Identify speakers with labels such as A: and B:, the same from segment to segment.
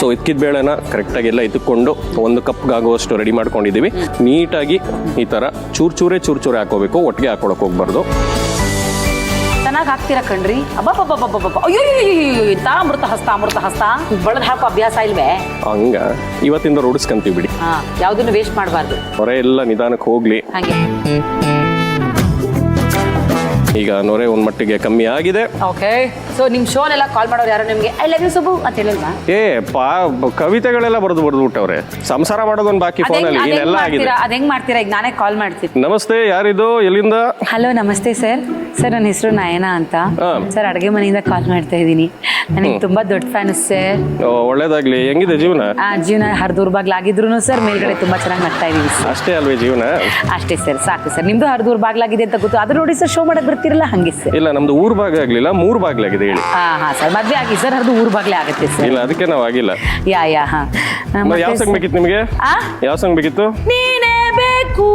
A: So ಇಕ್ಕಿದ ಬೇಳೆನ ಕರೆಕ್ಟಾಗಿ ಎಲ್ಲ ಇತ್ತುಕೊಂಡು 1 ಕಪ್ಗಾಗುವಷ್ಟು ರೆಡಿ ಮಾಡ್ಕೊಂಡಿದ್ದೀವಿ. ನೀಟಾಗಿ ಈ ಥರ ಚೂರೇ ಹಾಕೋಬೇಕು, ಒಟ್ಟಿಗೆ ಹಾಕೊಳಕ್ ಹೋಗ್ಬಾರ್ದು.
B: ಚೆನ್ನಾಗಿ ಹಾಕ್ತೀರಾ ಕಣ್ರಿ. ಅಬ್ಬಬ್ಬಬ್ಬಬ್ಬಬ್ಬ ಅಯ್ಯೋ ಇಂತ ಅಮೃತ ಹಸ್ತ ಬಳದ್ ಹಾಕೋ ಅಭ್ಯಾಸ ಇಲ್ವೇ?
A: ಹಂಗ ಇವತ್ತಿಂದ ರೂಢಿಸ್ಕೊಂತೀವಿ ಬಿಡಿ.
B: ಯಾವ್ದನ್ನು ವೇಸ್ಟ್ ಮಾಡಬಾರ್ದು.
A: ಹೊರೆ ಎಲ್ಲ ನಿಧಾನಕ್ಕೆ ಹೋಗ್ಲಿ.
B: ಹಾಗೆ
A: ಈಗ ನೊರೆ ಒಂದ್ ಮಟ್ಟಿಗೆ ಕಮ್ಮಿ ಆಗಿದೆ.
B: ಓಕೆ. ಸೊ ನಿಮ್ ಶೋನೆಲ್ಲ ಕಾಲ್ ಮಾಡೋರು ಯಾರು ನಿಮ್ಗೆ ಐ ಲವ್ ಯು ಸುಬ್ಬು ಅಂತ ಹೇಳಿಲ್ವಾ?
A: ಕವಿತೆಗಳೆಲ್ಲ ಬರೆದು ಬಿಟ್ಟವ್ರೆ. ಸಂಸಾರ ಮಾಡೋದೊಂದು ಬಾಕಿ ಫೋನಲ್ಲಿ ಇದೆಲ್ಲ ಆಗಿದೆ.
B: ಅದ್ ಹೆಂಗ್ ಮಾಡ್ತೀರಾ? ಈಗ ನಾನೇ ಕಾಲ್ ಮಾಡ್ತೀನಿ.
A: ನಮಸ್ತೆ, ಯಾರಿದು, ಎಲ್ಲಿಂದ?
B: ಹಲೋ ನಮಸ್ತೆ ಸರ್. ಸರ್ ನನ್ನ ಹೆಸರು ನಯನಾ ಅಂತ ಸರ್. ಅಡುಗೆ ಮನೆಯಿಂದ ಕಾಲ್ ಮಾಡ್ತಾ ಇದ್ದೀನಿ. ನನಗೆ ತುಂಬಾ ದೊಡ್ಡ ಫ್ಯಾನ್ ಸರ್.
A: ಒಳ್ಳೇದಾಗ್ಲಿ. ಹೆಂಗಿದೆ ಜೀವನ?
B: ಜೀವನ ಹರಿದೂರ್ಬಾಗ್ಲಾಗಿದ್ರು ಸರ್ ಮೇಲ್ಗಡೆ ತುಂಬಾ ಚೆನ್ನಾಗಿ ನಗ್ತಾ ಇದೀವಿ.
A: ಅಷ್ಟೇ ಅಲ್ವೇ ಜೀವನ?
B: ಅಷ್ಟೇ ಸರ್, ಸಾಕು ಸರ್. ನಿಮ್ದು ಹರಿದೂರ್ಬಾಗ್ಲಾಗಿದೆ ಅಂತ ಗೊತ್ತು. ಅದು ನೋಡಿ ಸರ್, ಶೋ ಮಾಡಕ್ ಬರ್ತಿರಲ್ಲ ಹಂಗೆ ಸರ್.
A: ಇಲ್ಲ, ನಮ್ದು ಊರ್ ಭಾಗ ಆಗ್ಲಿಲ್ಲ, 3 ಬಾಗ್ಲಾಗಿದೆ ಹೇಳಿ.
B: ಹಾ ಸರ್, ಮದ್ವೆ ಆಗಿ ಸರ್ ಹರಿದು ಊರ್ ಬಾಗ್ಲೇ ಆಗುತ್ತೆ ಸರ್.
A: ಇಲ್ಲ, ಅದಕ್ಕೆ ನಾವು ಆಗಿಲ್ಲ.
B: ಹಾ.
A: ಯಾವ ಸಂಗ್ ಬೇಕಿತ್ತು ನಿಮ್ಗೆ? ಯಾವ ಸಂಗ್ ಬೇಕಿತ್ತು?
B: ನೀನೇ ಬೇಕು.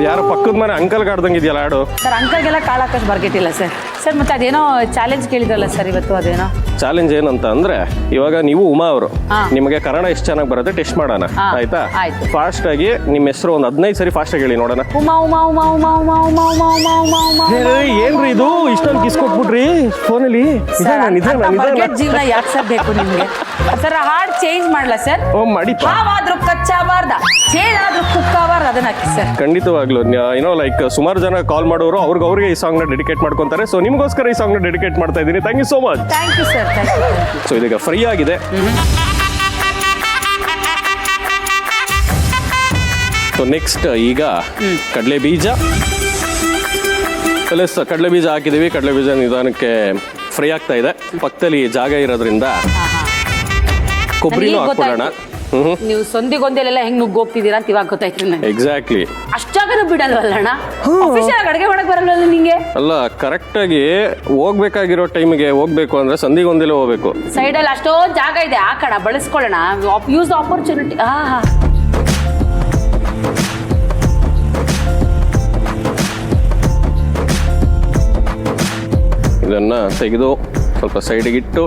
A: ಯಾರೋ ಪಕ್ಕದ ಮನೆ ಅಂಕಲ್ ಗಾಡ್ದಂಗೆ ಇದೆಯಲ್ಲ ಹಾಡು.
B: ಸರ್ ಅಂಕಲ್ಗೆಲ್ಲ ಕಾಳಾಕಷ್ಟು ಬರ್ಗೆಟ್ಟಿಲ್ಲ ಸರ್. ಸರ್ ಮತ್ತೆ ಅದೇನೋ ಚಾಲೆಂಜ್ ಕೇಳಿದ್ರಲ್ಲ ಸರ್ ಇವತ್ತು, ಅದೇನೋ
A: ಚಾಲೆಂಜ್ ಏನಂತ ಅಂದ್ರೆ, ಇವಾಗ ನೀವು ಉಮಾ ಅವರು, ನಿಮಗೆ ಕನ್ನಡ ಎಷ್ಟು ಚೆನ್ನಾಗಿ ಬರುತ್ತೆ ಟೆಸ್ಟ್ ಮಾಡೋಣ, ಆಯ್ತಾ? ಫಾಸ್ಟ್ ಆಗಿ ನಿಮ್ಮ ಹೆಸರು ಒಂದು 15 ಸರಿ ಫಾಸ್ಟ್ ಆಗಿ ಹೇಳಿ ನೋಡೋಣ.
B: ಉಮಾ ಉಮಾ ಉಮಾ ಉಮಾ ಉಮಾ ಉಮಾ ಉಮಾ ಉಮಾ ಉಮಾ ಉಮಾ.
A: ಏನ್ರಿ ಇದು ಇಷ್ಟೊಂದು ಕಿಸ್ ಕೊಟ್ಬಿಟ್ರಿ ಫೋನಲ್ಲಿ?
B: ಜೀವನ ಯಾಕೆ ಸರ್ ಬೇಕು ನಿಮ್ಗೆ? ಸರ್ ಹಾಡ್ ಚೇಂಜ್ ಮಾಡಲ ಸರ್?
A: ಮಾಡಿ.
B: ಹಾವಾದ್ರೂ ಕಚ್ಚಾಬಾರ್ದ, ಚೇಳಾದ್ರೂ ಕುಕ್ಕಾಬಾರ್ದ, ಅದನ್ನ ಹಾಕಿ ಸರ್.
A: ಖಂಡಿತವಾಗ್ಲು. ಏನೋ ಲೈಕ್ ಸುಮಾರು ಜನ ಕಾಲ್ ಮಾಡೋರು ಅವ್ರಿಗೆ ಈ ಸಾಂಗ್ ನ ಡೆಡಿಕೇಟ್ ಮಾಡ್ಕೊಂತಾರೆ. ಸೊ ನಿಮಗೋಸ್ಕರ ಈ ಸಾಂಗ್ ನ ಡೆಡಿಕೇಟ್ ಮಾಡ್ತಾ ಇದ್ದೀನಿ. Thank you so much.
B: Thank you sir.
A: So ಇದೀಗ ಫ್ರೈ ಆಗಿದೆ. ಸೊ ನೆಕ್ಸ್ಟ್ ಈಗ ಕಡಲೆ ಬೀಜ ಹಾಕಿದೀವಿ. ಕಡಲೆ ಬೀಜ ನಿಧಾನಕ್ಕೆ ಫ್ರೈ ಆಗ್ತಾ ಇದೆ. ಪಕ್ಕದಲ್ಲಿ ಜಾಗ ಇರೋದ್ರಿಂದ ಕೊಬ್ಬರಿನೂ ಹಾಕ್ಕೊಳ್ಳೋಣ.
B: ನೀವು ಸಂಧಿಗೊಂದೆಲ್ಲ ಹೆಂಗ್ ನುಗ್ಗು ಹೋಗ್ತಿದ್ದೀರಾ ಅಂತ ಇವಾಗ ಗೊತ್ತಾಯ್ತು ನನಗೆ.
A: ಎಕ್ಸಾಕ್ಟ್ಲಿ.
B: ಅಷ್ಟಾಗನು ಬಿಡಲ್ವಲ್ಲಣ್ಣ? ಆಫೀಸಿಯಾಗ ಅಡುಗೆ ಮಾಡಕ್ ಬರಲ್ಲ ನಿಂಗೆ?
A: ಅಲ್ಲ, ಕರೆಕ್ಟ್ ಆಗಿ ಹೋಗ್ಬೇಕಾಗಿರೋ ಟೈಮಿಗೆ ಹೋಗ್ಬೇಕು ಅಂದ್ರೆ ಸಂಧಿಗೊಂದೆಲ್ಲ ಹೋಗ್ಬೇಕು.
B: ಸೈಡಲ್ಲಿ ಅಷ್ಟೊಂದು ಜಾಗ ಇದೆ, ಹಾಕೋಣ, ಬಳಸ್ಕೊಳ್ಳೋಣ. Use the opportunity.
A: ಇದನ್ನ ತೆಗೆದು ಸ್ವಲ್ಪ ಸೈಡಿಗಿಟ್ಟು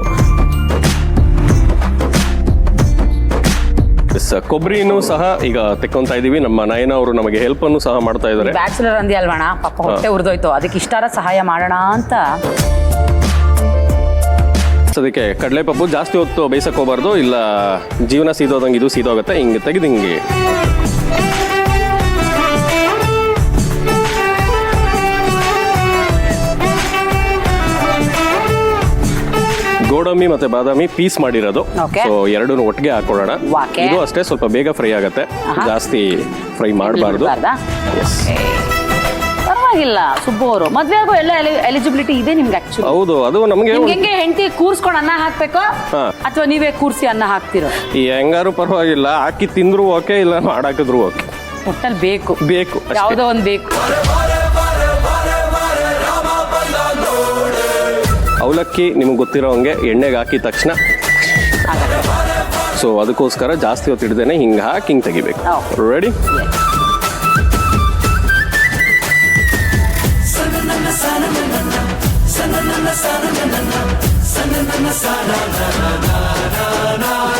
A: ಕೊಬ್ಬರಿನೂ ಸಹ ಈಗ ತೆಕ್ಕೊಂತಾ ಇದೀವಿ. ನಮ್ಮ ನಯನ ಅವರು ನಮಗೆ ಹೆಲ್ಪ್ ಅನ್ನು ಸಹ ಮಾಡ್ತಾ ಇದ್ದಾರೆ.
B: ಬ್ಯಾಚುಲರ್ ಅಂದಿ ಅಲ್ವಣ, ಪಾಪ ಹೊಟ್ಟೆ ಉರಿದೋಯ್ತು, ಅದಕ್ಕೆ ಇಷ್ಟಾರ ಸಹಾಯ ಮಾಡೋಣ ಅಂತ.
A: ಅದಕ್ಕೆ ಕಡಲೆ ಪಪ್ಪು ಜಾಸ್ತಿ ಹೊತ್ತು ಬೇಯಿಸಕ್ ಹೋಗ್ಬಾರ್ದು, ಇಲ್ಲ ಜೀವನ ಸೀದೋದಂಗೆ ಇದು ಸೀದೋಗುತ್ತೆ. ಹಿಂಗೆ ತೆಗೆದು ಹಿಂಗೆ ಗೋಡಂಬಿ ಮತ್ತೆ ಬಾದಾಮಿ ಪೀಸ್ ಮಾಡಿರೋದು. ಸೊ ಎರಡೂ ಒಟ್ಟಿಗೆ ಹಾಕೊಳ್ಳೋಣ. ಇದು ಅಷ್ಟೇ ಸ್ವಲ್ಪ ಬೇಗ ಫ್ರೈ ಆಗುತ್ತೆ, ಜಾಸ್ತಿ ಫ್ರೈ ಮಾಡಬಾರ್ದು.
B: ಪರವಾಗಿಲ್ಲ ಸುಬ್ಬು ಅವರು, ಮದ್ವೆ ಆಗೋ ಎಲ್ಲ ಎಲಿಜಿಬಿಲಿಟಿ ಇದೆ ನಿಮ್ಗೆ ಆಕ್ಚುಲಿ.
A: ಹೌದು, ಅದು ನಮಗೆ
B: ಹೆಂಗೆ ಹೆಂಡತಿ ಕೂರ್ಸ್ಕೊಂಡು ಅನ್ನ ಹಾಕ್ಬೇಕು ಅಥವಾ ನೀವೇ ಕೂರ್ಸಿ ಅನ್ನ ಹಾಕ್ತಿರೋ?
A: ಈ ಹೆಂಗಾರು ಪರವಾಗಿಲ್ಲ, ಹಾಕಿ ತಿಂದ್ರು ಓಕೆ, ಇಲ್ಲ ಮಾಡಾಕಿದ್ರು ಓಕೆ,
B: ಒಟ್ಟಲ್ಲಿ ಬೇಕು
A: ಬೇಕು,
B: ಯಾವುದೋ ಒಂದು ಬೇಕು.
A: ಅವಲಕ್ಕಿ ನಿಮ್ಗೆ ಗೊತ್ತಿರೋ ಹಂಗೆ ಎಣ್ಣೆಗೆ ಹಾಕಿದ ತಕ್ಷಣ, ಸೊ ಅದಕ್ಕೋಸ್ಕರ ಜಾಸ್ತಿ ಹೊತ್ತು ಹಿಡ್ದೇನೆ ಹಿಂಗೆ ಹಾಕಿ ಹಿಂಗೆ ತೆಗಿಬೇಕು. ರೆಡಿ?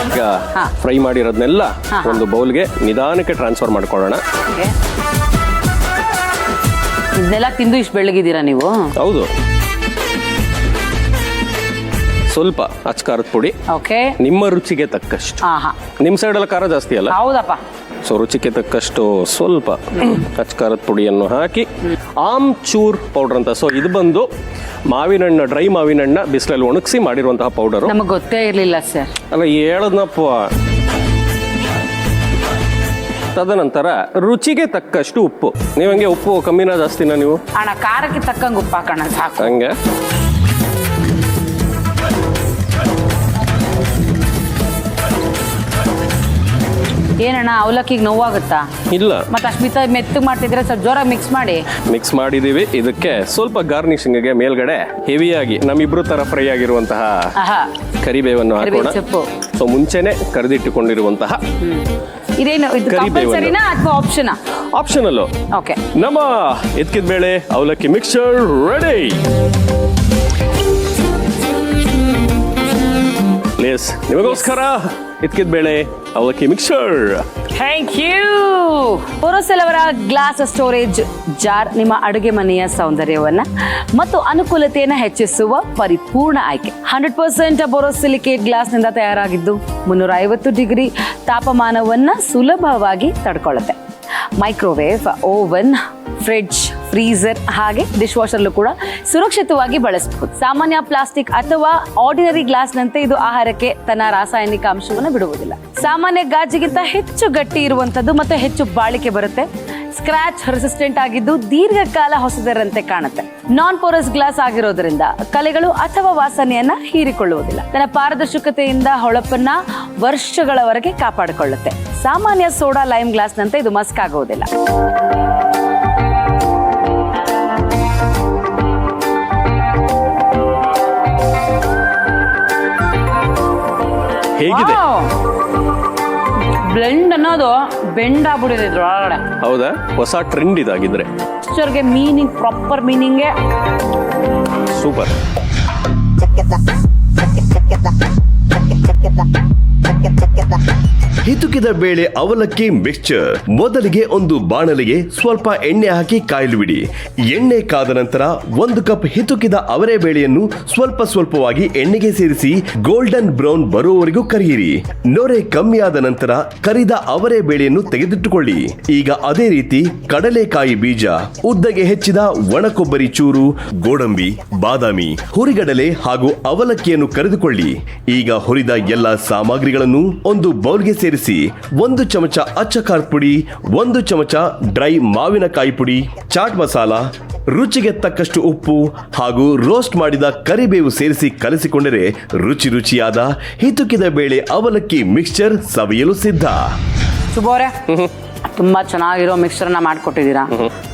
A: ಈಗ ಫ್ರೈ ಮಾಡಿರೋದನ್ನೆಲ್ಲ ಒಂದು ಬೌಲ್ಗೆ ನಿಧಾನಕ್ಕೆ ಟ್ರಾನ್ಸ್ಫರ್ ಮಾಡ್ಕೊಳ್ಳೋಣ.
B: ಇದನ್ನೆಲ್ಲ ತಿಂದು ಇಷ್ಟು ಬೆಳಗಿದ್ದೀರಾ ನೀವು?
A: ಹೌದು. ಸ್ವಲ್ಪ ಅಚ್ಕಾರದ ಪುಡಿ, ನಿಮ್ಮ ರುಚಿಗೆ ತಕ್ಕಷ್ಟು. ನಿಮ್ಮ ಸೈಡೆಲ್ಲ ಖಾರ ಜಾಸ್ತಿ ಅಲ್ಲ?
B: ಹೌದಪ್ಪ.
A: ಸೊ ರುಚಿಗೆ ತಕ್ಕಷ್ಟು ಸ್ವಲ್ಪ ಅಚ್ಕಾರದ ಪುಡಿಯನ್ನು ಹಾಕಿ, ಆಮ್ಚೂರ್ ಪೌಡರ್ ಅಂತ. ಸೊ ಇದು ಬಂದು ಮಾವಿನ ಹಣ್ಣು, ಡ್ರೈ ಮಾವಿನ ಹಣ್ಣ ಬಿಸಿಲಲ್ಲಿ ಒಣಗಿಸಿ ಮಾಡಿರುವಂತಹ ಪೌಡರ್.
B: ನಮಗೆ ಗೊತ್ತೇ ಇರಲಿಲ್ಲ ಸರ್.
A: ಅಲ್ಲ, ಹೇಳದ್ನಪ್ಪ. ತದನಂತರ ರುಚಿಗೆ ತಕ್ಕಷ್ಟು ಉಪ್ಪು. ನೀವು ಹಂಗೆ ಉಪ್ಪು ಕಮ್ಮಿನಾ ಜಾಸ್ತಿನಾ ನೀವು?
B: ಅಣ್ಣ ಖಾರಕ್ಕೆ ತಕ್ಕಂಗೆ ಉಪ್ಪು ಹಾಕೋಣ ಸಾಕು.
A: ಹಂಗೆ
B: ಏನಣ್ಣ ಅವಲಕ್ಕಿಗೆ ನೋವಾಗುತ್ತಾ?
A: ಇಲ್ಲ.
B: ಮತ್ತೆ ಅಷ್ಟು ಮೆತ್ತಗೆ ಮಾಡ್ತಿದ್ರೆ ಸ್ವಲ್ಪ ಜೋರಾಗಿ ಮಿಕ್ಸ್ ಮಾಡಿದೀವಿ.
A: ಇದಕ್ಕೆ ಸ್ವಲ್ಪ ಗಾರ್ನಿಶಿಂಗ್ಗೆ ಮೇಲ್ಗಡೆ ಹೆವಿಯಾಗಿ ನಮ್ಮಿಬ್ರು ತರ ಫ್ರೈ ಆಗಿರುವಂತಹ ಕರಿಬೇವನ್ನು ಹಾಕೋಣ. ಸೊ ಮುಂಚೆನೆ ಕರೆದಿಟ್ಟುಕೊಂಡಿರುವಂತಹ
B: ಇದೇನು ಕಂಪಲ್ಸರಿನಾ ಅಥವಾ
A: ಆಪ್ಷನಲ್?
B: ಓಕೆ.
A: ನಮ್ಮ ಎತ್ಕಿದ ಬೇಳೆ ಅವಲಕ್ಕಿ ಮಿಕ್ಸ್ಚರ್ ರೆಡಿ. ಎಸ್, ನಿಮಗೋಸ್ಕರ ಇದ್ಕಿದ ಬೇಳೆ ಅವಲಕ್ಕಿ ಮಿಕ್ಸರ್.
B: Thank you. ಬೋರೋಸಿಲ್ ಅವರ ಗ್ಲಾಸ್ ಸ್ಟೋರೇಜ್ ಜಾರ್ ನಿಮ್ಮ ಅಡುಗೆ ಮನೆಯ ಸೌಂದರ್ಯವನ್ನ ಮತ್ತು ಅನುಕೂಲತೆಯನ್ನು ಹೆಚ್ಚಿಸುವ ಪರಿಪೂರ್ಣ ಆಯ್ಕೆ. 100% ಬೋರೋಸಿಲಿಕೇಟ್ ಗ್ಲಾಸ್ ನಿಂದ ತಯಾರಾಗಿದ್ದು 350 ಡಿಗ್ರಿ ತಾಪಮಾನವನ್ನ ಸುಲಭವಾಗಿ ತಡ್ಕೊಳ್ಳುತ್ತೆ. ಮೈಕ್ರೋವೇವ್, ಓವನ್, ಫ್ರಿಡ್ಜ್, ಫ್ರೀಸರ್ ಹಾಗೆ ಡಿಶ್ ವಾಷರ್ಲು ಕೂಡ ಸುರಕ್ಷಿತವಾಗಿ ಬಳಸಬಹುದು. ಸಾಮಾನ್ಯ ಪ್ಲಾಸ್ಟಿಕ್ ಅಥವಾ ಆರ್ಡಿನರಿ ಗ್ಲಾಸ್ ನಂತೆ ಇದು ಆಹಾರಕ್ಕೆ ತನ್ನ ರಾಸಾಯನಿಕ ಅಂಶವನ್ನು ಬಿಡುವುದಿಲ್ಲ. ಸಾಮಾನ್ಯ ಗಾಜಿಗಿಂತ ಹೆಚ್ಚು ಗಟ್ಟಿ ಇರುವಂತದ್ದು ಮತ್ತೆ ಹೆಚ್ಚು ಬಾಳಿಕೆ ಬರುತ್ತೆ. ಸ್ಕ್ರಾಚ್ ರೆಸಿಸ್ಟೆಂಟ್ ಆಗಿದ್ದು ದೀರ್ಘಕಾಲ ಹೊಸದರಂತೆ ಕಾಣುತ್ತೆ. ನಾನ್ ಪೋರಸ್ ಗ್ಲಾಸ್ ಆಗಿರೋದ್ರಿಂದ ಕಲೆಗಳು ಅಥವಾ ವಾಸನೆಯನ್ನ ಹೀರಿಕೊಳ್ಳುವುದಿಲ್ಲ. ತನ್ನ ಪಾರದರ್ಶಕತೆಯಿಂದ ಹೊಳಪನ್ನ ವರ್ಷಗಳವರೆಗೆ ಕಾಪಾಡಿಕೊಳ್ಳುತ್ತೆ. ಸಾಮಾನ್ಯ ಸೋಡಾ ಲೈಮ್ ಗ್ಲಾಸ್ ನಂತೆ ಇದು ಮಸ್ಕ್ ಆಗುವುದಿಲ್ಲ.
A: ಹೇಗಿದೆ?
B: ಬ್ಲೆಂಡ್ ಅನ್ನೋದು ಬೆಂಡ್ ಆಗ್ಬಿಟ್ಟಿದೆ ಇದ್ರೊಳಗಡೆ.
A: ಹೌದಾ? ಹೊಸ ಟ್ರೆಂಡ್ ಇದಾಗಿದ್ರೆ
B: ಪಿಕ್ಚರ್ಗೆ ಮೀನಿಂಗ್, ಪ್ರಾಪರ್ ಮೀನಿಂಗ್ಗೆ
A: ಸೂಪರ್.
C: ಹಿತುಕಿದ ಬೇಳೆ ಅವಲಕ್ಕಿ ಮಿಕ್ಸ್ಚರ್. ಮೊದಲಿಗೆ ಒಂದು ಬಾಣಲಿಗೆ ಸ್ವಲ್ಪ ಎಣ್ಣೆ ಹಾಕಿ ಕಾಯಲು ಬಿಡಿ. ಎಣ್ಣೆ ಕಾದ ನಂತರ 1 ಕಪ್ ಹಿತುಕಿದ ಅವರೆ ಬೇಳೆಯನ್ನು ಸ್ವಲ್ಪ ಸ್ವಲ್ಪವಾಗಿ ಎಣ್ಣೆಗೆ ಸೇರಿಸಿ ಗೋಲ್ಡನ್ ಬ್ರೌನ್ ಬರುವವರೆಗೂ ಕರಿಯಿರಿ. ನೊರೆ ಕಮ್ಮಿಯಾದ ನಂತರ ಕರಿದ ಅವರೆ ಬೇಳೆಯನ್ನು ತೆಗೆದಿಟ್ಟುಕೊಳ್ಳಿ. ಈಗ ಅದೇ ರೀತಿ ಕಡಲೆಕಾಯಿ ಬೀಜ, ಉದ್ದಗೆ ಹೆಚ್ಚಿದ ಒಣ ಕೊಬ್ಬರಿ ಚೂರು, ಗೋಡಂಬಿ, ಬಾದಾಮಿ, ಹುರಿಗಡಲೆ ಹಾಗೂ ಅವಲಕ್ಕಿಯನ್ನು ಕರೆದುಕೊಳ್ಳಿ. ಈಗ ಹುರಿದ ಎಲ್ಲ ಸಾಮಗ್ರಿಗಳನ್ನು ಒಂದು ಬೌಲ್ಗೆ ಸೇರಿಸಿ 1 ಚಮಚ ಅಚ್ಚ ಖಾರದ ಪುಡಿ, 1 ಚಮಚ ಡ್ರೈ ಮಾವಿನಕಾಯಿ ಪುಡಿ, ಚಾಟ್ ಮಸಾಲ, ರುಚಿಗೆ ತಕ್ಕಷ್ಟು ಉಪ್ಪು ಹಾಗೂ ರೋಸ್ಟ್ ಮಾಡಿದ ಕರಿಬೇವು ಸೇರಿಸಿ ಕಲಸಿಕೊಂಡರೆ ರುಚಿಯಾದ ಹಿತುಕಿದ ಬೇಳೆ ಅವಲಕ್ಕಿ ಮಿಕ್ಸ್ಚರ್ ಸವಿಯಲು ಸಿದ್ಧ.
B: ಶುಭೋರೆ, ತುಂಬಾ ಚೆನ್ನಾಗಿರೋ ಮಿಕ್ಸ್ಚರ್ನ ಮಾಡ್ಕೊಟ್ಟಿದ್ದೀರಾ.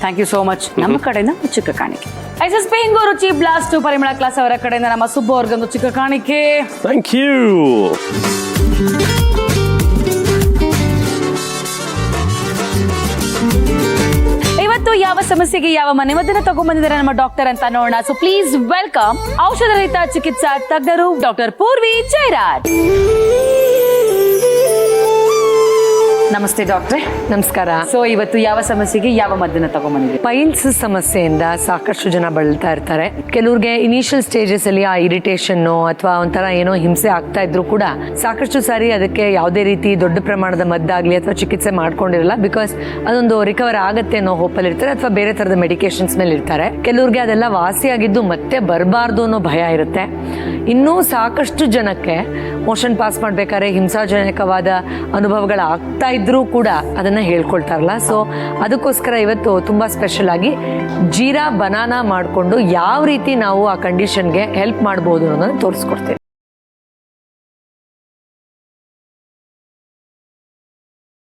B: Thank you so much. ನಮ್ಮ ಕಡೆಯಿಂದ ಚಿಕ್ಕ ಕಾಣಿಕೆ. ಐಸಸ್ ಪೇಂಗೋ ರುಚಿ ಬ್ಲಾಸ್ಟ್ ಪರಿಮಳ ಕ್ಲಾಸ್ ಅವರ ಕಡೆಯಿಂದ ನಮ್ಮ ಸುಬ್ಬು ಅವ್ರಿಗೊಂದು ಚಿಕ್ಕ ಕಾಣಿಕೆ.
A: Thank you.
B: ಇವತ್ತು ಯಾವ ಸಮಸ್ಯೆಗೆ ಯಾವ ಮನೆಮದ್ದನ್ನ ತಗೊಂಡ್ಬಂದಿದ್ದಾರೆ ನಮ್ಮ ಡಾಕ್ಟರ್ ಅಂತ ನೋಡೋಣ. ಸೊ ಪ್ಲೀಸ್ ವೆಲ್ಕಮ್ ಔಷಧ ರಹಿತ ಚಿಕಿತ್ಸಾ ತಜ್ಞರು ಡಾಕ್ಟರ್ ಪೂರ್ವಿ ಜಯರಾಜ್. ನಮಸ್ತೆ ಡಾಕ್ಟ್ರೆ.
D: ನಮಸ್ಕಾರ.
B: ಸೊ ಇವತ್ತು ಯಾವ ಸಮಸ್ಯೆಗೆ ಯಾವ ಮದ್ದನ್ನ ತಗೊಂಡ್ಬಂದಿದ್ದೀರಿ?
D: ಪೈಲ್ಸ್ ಸಮಸ್ಯೆಯಿಂದ ಸಾಕಷ್ಟು ಜನ ಬಳಲ್ತಾ ಇರ್ತಾರೆ. ಕೆಲವ್ರಿಗೆ ಇನಿಷಿಯಲ್ ಸ್ಟೇಜಸ್ ಅಲ್ಲಿ ಆ ಇರಿಟೇಷನ್ ಅಥವಾ ಒಂಥರ ಏನೋ ಹಿಂಸೆ ಆಗ್ತಾ ಇದ್ರು ಕೂಡ ಸಾಕಷ್ಟು ಸಾರಿ ಅದಕ್ಕೆ ಯಾವುದೇ ರೀತಿ ದೊಡ್ಡ ಪ್ರಮಾಣದ ಮದ್ದಾಗ್ಲಿ ಅಥವಾ ಚಿಕಿತ್ಸೆ ಮಾಡ್ಕೊಂಡಿರಲ್ಲ. ಬಿಕಾಸ್ ಅದೊಂದು ರಿಕವರ್ ಆಗತ್ತೆ ಅನ್ನೋ ಹೋಪಲ್ಲಿ ಇರ್ತಾರೆ ಅಥವಾ ಬೇರೆ ತರದ ಮೆಡಿಕೇಶನ್ಸ್ ಮೇಲೆ ಇರ್ತಾರೆ. ಕೆಲವ್ರಿಗೆ ಅದೆಲ್ಲ ವಾಸಿಯಾಗಿದ್ದು ಮತ್ತೆ ಬರಬಾರ್ದು ಅನ್ನೋ ಭಯ ಇರುತ್ತೆ. ಇನ್ನೂ ಸಾಕಷ್ಟು ಜನಕ್ಕೆ ಮೋಷನ್ ಪಾಸ್ ಮಾಡ್ಬೇಕಾದ್ರೆ ಹಿಂಸಾಜನಕವಾದ ಅನುಭವಗಳಾಗ್ತಾ ಇದ್ರೂ ಕೂಡ ಅದನ್ನ ಹೇಳ್ಕೊಳ್ತಾರಲ್ಲ. ಸೊ ಅದಕ್ಕೋಸ್ಕರ ಇವತ್ತು ತುಂಬಾ ಸ್ಪೆಷಲ್ ಆಗಿ ಜೀರಾ ಬನಾನಾ ಮಾಡಿಕೊಂಡು ಯಾವ ರೀತಿ ನಾವು ಆ ಕಂಡೀಷನ್ಗೆ ಹೆಲ್ಪ್ ಮಾಡ್ಬೋದು ಅನ್ನೋದನ್ನ ತೋರಿಸ್ಕೊಡ್ತೀನಿ.